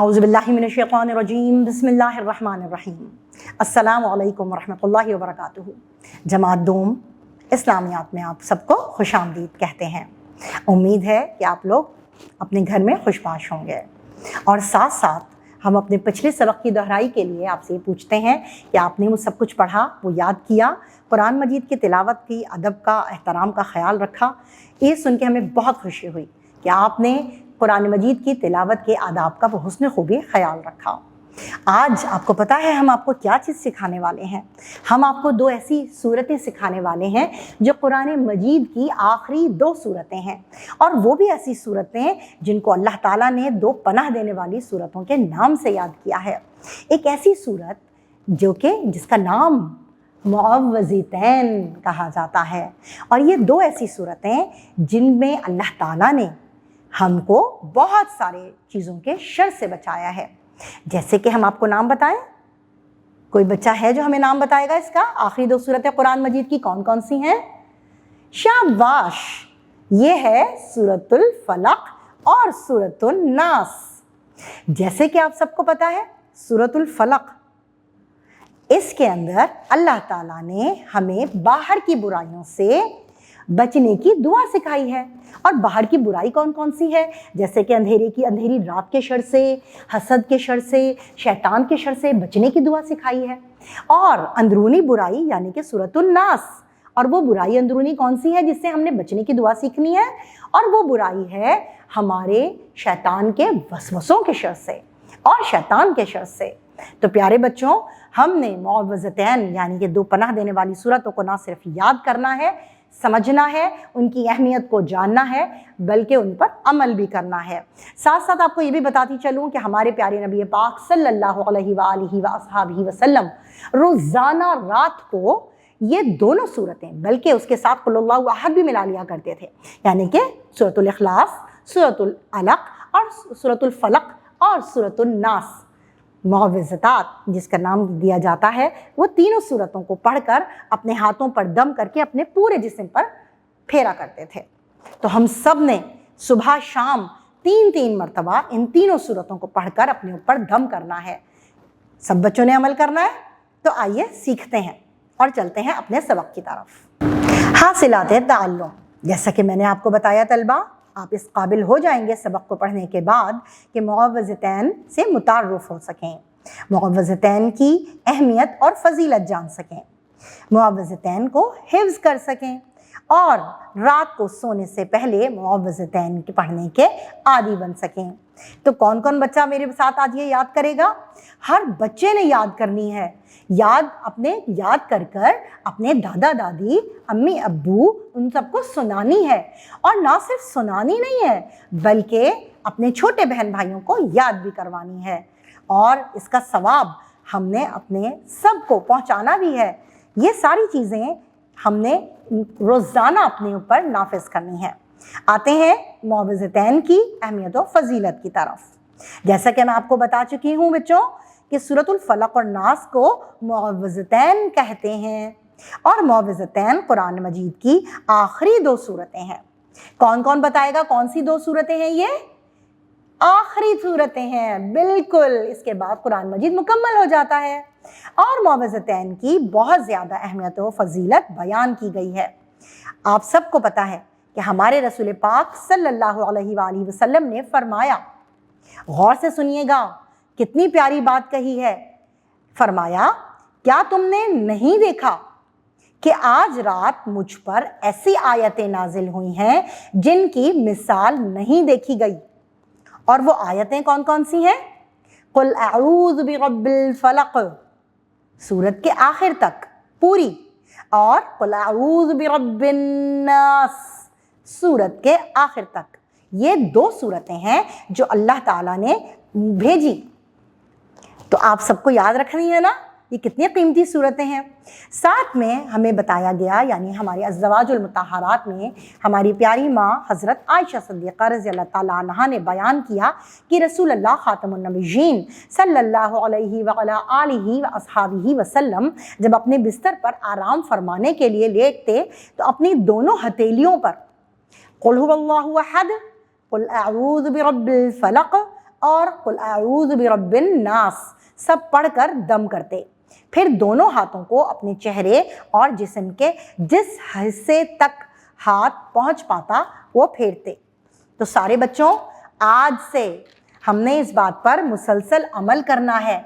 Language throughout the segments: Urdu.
اعوذ باللہ من الشیطان الرجیم بسم اللہ الرحمن الرحیم السلام علیکم ورحمۃ اللہ وبرکاتہ۔ جماعت دوم اسلامیات میں آپ سب کو خوش آمدید کہتے ہیں۔ امید ہے کہ آپ لوگ اپنے گھر میں خوش باش ہوں گے، اور ساتھ ساتھ ہم اپنے پچھلے سبق کی دہرائی کے لیے آپ سے یہ پوچھتے ہیں کہ آپ نے وہ سب کچھ پڑھا، وہ یاد کیا، قرآن مجید کی تلاوت کی، ادب کا، احترام کا خیال رکھا۔ یہ سن کے ہمیں بہت خوشی ہوئی کہ آپ نے قرآن مجید کی تلاوت کے آداب کا بحسن خوبی خیال رکھا۔ آج آپ کو پتہ ہے ہم آپ کو کیا چیز سکھانے والے ہیں؟ ہم آپ کو دو ایسی صورتیں سکھانے والے ہیں جو قرآن مجید کی آخری دو صورتیں ہیں، اور وہ بھی ایسی صورتیں جن کو اللہ تعالیٰ نے دو پناہ دینے والی صورتوں کے نام سے یاد کیا ہے۔ ایک ایسی صورت جس کا نام معوذتین کہا جاتا ہے، اور یہ دو ایسی صورتیں جن میں اللہ تعالیٰ نے ہم کو بہت سارے چیزوں کے شر سے بچایا ہے۔ جیسے کہ ہم آپ کو نام بتائیں، کوئی بچہ ہے جو ہمیں نام بتائے گا اس کا؟ آخری دو صورتیں قرآن مجید کی کون کون سی ہیں؟ شاباش، یہ ہے سورۃ الفلق اور سورۃ الناس۔ جیسے کہ آپ سب کو پتہ ہے سورۃ الفلق، اس کے اندر اللہ تعالیٰ نے ہمیں باہر کی برائیوں سے بچنے کی دعا سکھائی ہے۔ اور باہر کی برائی کون کون سی ہے؟ جیسے کہ اندھیری رات کے شر سے، حسد کے شر سے، شیطان کے شر سے بچنے کی دعا سکھائی ہے۔ اور اندرونی برائی یعنی کہ سورۃ الناس، اور وہ برائی اندرونی کون سی ہے جس سے ہم نے بچنے کی دعا سیکھنی ہے؟ اور وہ برائی ہے ہمارے شیطان کے وسوسوں کے شر سے اور شیطان کے شر سے۔ تو پیارے بچوں، ہم نے معوذتین یعنی کہ دو پناہ دینے والی صورتوں کو نہ صرف یاد کرنا ہے، سمجھنا ہے، ان کی اہمیت کو جاننا ہے، بلکہ ان پر عمل بھی کرنا ہے۔ ساتھ ساتھ آپ کو یہ بھی بتاتی چلوں کہ ہمارے پیارے نبی پاک صلی اللہ علیہ وآلہ وآصحابہ وسلم روزانہ رات کو یہ دونوں صورتیں، بلکہ اس کے ساتھ قل اللہ احد بھی ملا لیا کرتے تھے، یعنی کہ سورۃ الاخلاص، سورۃ العلق اور سورۃ الفلق اور سورۃ الناس، معوذات جس کا نام دیا جاتا ہے، وہ تینوں صورتوں کو پڑھ کر اپنے ہاتھوں پر دم کر کے اپنے پورے جسم پر پھیرا کرتے تھے۔ تو ہم سب نے صبح شام 3 مرتبہ ان تینوں صورتوں کو پڑھ کر اپنے اوپر دم کرنا ہے۔ سب بچوں نے عمل کرنا ہے، تو آئیے سیکھتے ہیں اور چلتے ہیں اپنے سبق کی طرف۔ حاصلات تعلم، جیسا کہ میں نے آپ کو بتایا طلبہ، آپ اس قابل ہو جائیں گے سبق کو پڑھنے کے بعد کہ معوذتین سے متعارف ہو سکیں، معوذتین کی اہمیت اور فضیلت جان سکیں، معوذتین کو حفظ کر سکیں، اور رات کو سونے سے پہلے معوذتین کے پڑھنے کے عادی بن سکیں۔ تو کون کون بچہ میرے ساتھ آج یہ یاد کرے گا؟ ہر بچے نے یاد کرنی ہے، یاد کر اپنے دادا دادی، امی ابو، ان سب کو سنانی ہے، اور نہ صرف سنانی نہیں ہے بلکہ اپنے چھوٹے بہن بھائیوں کو یاد بھی کروانی ہے، اور اس کا ثواب ہم نے اپنے سب کو پہنچانا بھی ہے۔ یہ ساری چیزیں ہم نے روزانہ اپنے اوپر نافذ کرنی ہے۔ آتے ہیں معوذتین کی اہمیت و فضیلت کی طرف۔ جیسا کہ میں آپ کو بتا چکی ہوں بچوں کہ سورۃ الفلق اور ناس کو معوذتین کہتے ہیں، اور معوذتین قرآن مجید کی آخری دو صورتیں ہیں۔ کون کون بتائے گا کون سی دو صورتیں ہیں؟ یہ آخری صورتیں ہیں، بالکل۔ اس کے بعد قرآن مجید مکمل ہو جاتا ہے، اور معوذتین کی بہت زیادہ اہمیت و فضیلت بیان کی گئی ہے۔ آپ سب کو پتہ ہے کہ ہمارے رسول پاک صلی اللہ علیہ وآلہ وسلم نے فرمایا، غور سے سنیے گا، کتنی پیاری بات کہی ہے۔ فرمایا، کیا تم نے نہیں دیکھا کہ آج رات مجھ پر ایسی آیتیں نازل ہوئی ہیں جن کی مثال نہیں دیکھی گئی؟ اور وہ آیتیں کون کون سی ہیں؟ قل اعوذ برب الفلق سورت کے آخر تک پوری، اور قل اعوذ برب الناس سورت کے آخر تک۔ یہ دو صورتیں ہیں جو اللہ تعالیٰ نے بھیجی، تو آپ سب کو یاد رکھنی ہے نا، یہ کتنی قیمتی صورتیں ہیں۔ ساتھ میں ہمیں بتایا گیا، یعنی ہمارے ازواج المطہرات میں ہماری پیاری ماں حضرت عائشہ صدیقہ رضی اللہ تعالیٰ عنہا نے بیان کیا کہ رسول اللہ خاتم النبیین صلی اللہ علیہ وعلیٰ آلہ واصحابہ وسلم جب اپنے بستر پر آرام فرمانے کے لیے لیٹتے تو اپنی دونوں ہتھیلیوں پر قل هو اللہ احد، قل اعوذ برب الفلق اور قل اعوذ برب الناس سب پڑھ کر دم کرتے، پھر دونوں ہاتھوں کو اپنے چہرے اور جسم کے جس حصے تک ہاتھ پہنچ پاتا وہ پھیرتے۔ تو سارے بچوں، آج سے ہم نے اس بات پر مسلسل عمل کرنا ہے،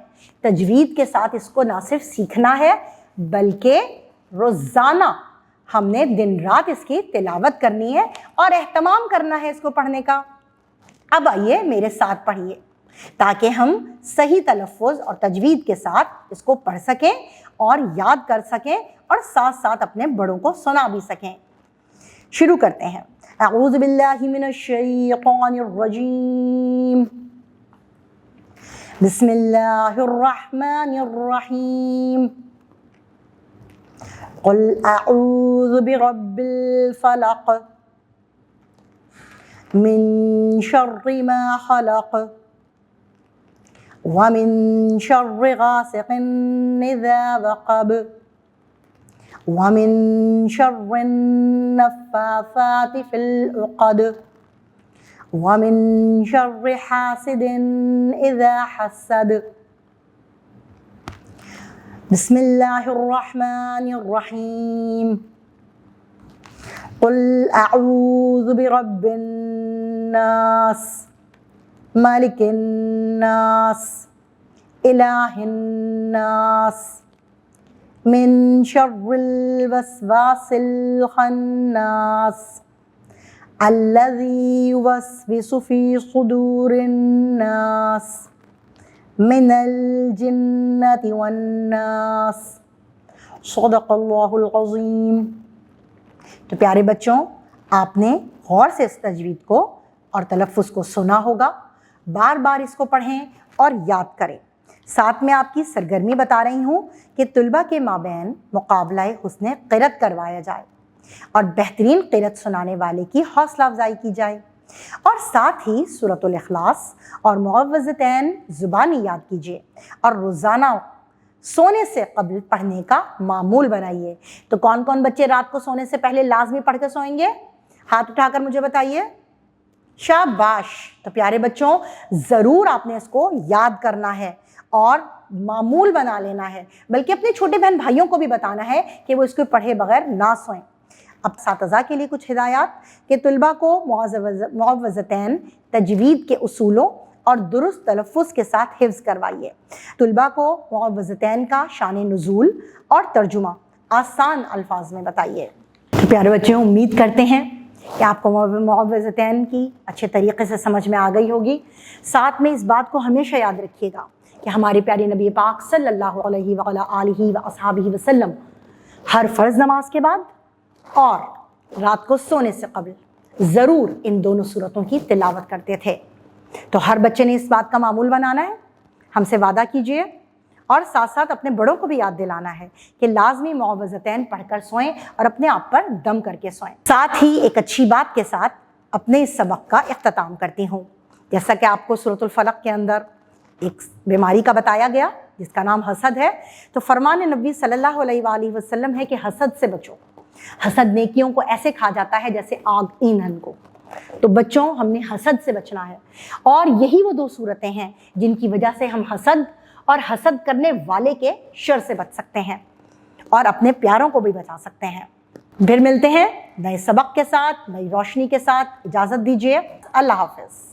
تجوید کے ساتھ اس کو نہ صرف سیکھنا ہے بلکہ روزانہ ہم نے دن رات اس کی تلاوت کرنی ہے اور اہتمام کرنا ہے اس کو پڑھنے کا۔ اب آئیے میرے ساتھ پڑھیے تاکہ ہم صحیح تلفظ اور تجوید کے ساتھ اس کو پڑھ سکیں اور یاد کر سکیں اور ساتھ ساتھ اپنے بڑوں کو سنا بھی سکیں۔ شروع کرتے ہیں۔ اعوذ باللہ من الشیطان الرجیم، بسم اللہ الرحمن الرحیم، قل اعوذ برب الفلق من شر ما خلق ومن شر غاسق اذا وقب ومن شر النفاثات في العقد ومن شر حاسد اذا حسد۔ بسم اللہ الرحمن الرحیم، قل اعوذ برب الناس مالک الناس الہ الناس من شر الوسواس الخناس الذي يوسوس في صدور الناس من الجنة والناس۔ صدق اللہ العظیم۔ تو پیارے بچوں، آپ نے غور سے اس تجوید کو اور تلفظ کو سنا ہوگا، بار بار اس کو پڑھیں اور یاد کریں۔ ساتھ میں آپ کی سرگرمی بتا رہی ہوں کہ طلبہ کے مابین مقابلہ حسن قرأت کروایا جائے اور بہترین قرأت سنانے والے کی حوصلہ افزائی کی جائے، اور ساتھ ہی سورۃ الاخلاص اور معوذتین زبانی یاد کیجیے اور روزانہ سونے سے قبل پڑھنے کا معمول بنائیے۔ تو کون کون بچے رات کو سونے سے پہلے لازمی پڑھ کے سوئیں گے؟ ہاتھ اٹھا کر مجھے بتائیے۔ شاباش۔ تو پیارے بچوں، ضرور آپ نے اس کو یاد کرنا ہے اور معمول بنا لینا ہے، بلکہ اپنے چھوٹے بہن بھائیوں کو بھی بتانا ہے کہ وہ اس کو پڑھے بغیر نہ سوئیں۔ اب اساتذہ کے لیے کچھ ہدایات کہ طلبہ کو معوذتین تجوید کے اصولوں اور درست تلفظ کے ساتھ حفظ کروائیے۔ طلبہ کو معوذتین کا شان نزول اور ترجمہ آسان الفاظ میں بتائیے۔ پیارے بچوں، امید کرتے ہیں کہ آپ کو معوذتین کی اچھے طریقے سے سمجھ میں آ گئی ہوگی۔ ساتھ میں اس بات کو ہمیشہ یاد رکھیے گا کہ ہمارے پیارے نبی پاک صلی اللہ علیہ وآلہ وصحبہ وسلم ہر فرض نماز کے بعد اور رات کو سونے سے قبل ضرور ان دونوں سورتوں کی تلاوت کرتے تھے۔ تو ہر بچے نے اس بات کا معمول بنانا ہے، ہم سے وعدہ کیجئے، اور ساتھ ساتھ اپنے بڑوں کو بھی یاد دلانا ہے کہ لازمی معوذتین پڑھ کر سوئیں اور اپنے آپ پر دم کر کے سوئیں۔ ساتھ ہی ایک اچھی بات کے ساتھ اپنے اس سبق کا اختتام کرتی ہوں۔ جیسا کہ آپ کو سورۃ الفلق کے اندر ایک بیماری کا بتایا گیا جس کا نام حسد ہے، تو فرمان نبی صلی اللہ علیہ وآلہ وسلم ہے کہ حسد سے بچو۔ حسد نیکیوں کو ایسے کھا جاتا ہے جیسے آگ ایندھن کو۔ تو بچوں، ہم نے حسد سے بچنا ہے، اور یہی وہ دو صورتیں ہیں جن کی وجہ سے ہم حسد اور حسد کرنے والے کے شر سے بچ سکتے ہیں اور اپنے پیاروں کو بھی بچا سکتے ہیں۔ پھر ملتے ہیں نئے سبق کے ساتھ، نئی روشنی کے ساتھ۔ اجازت دیجیے، اللہ حافظ۔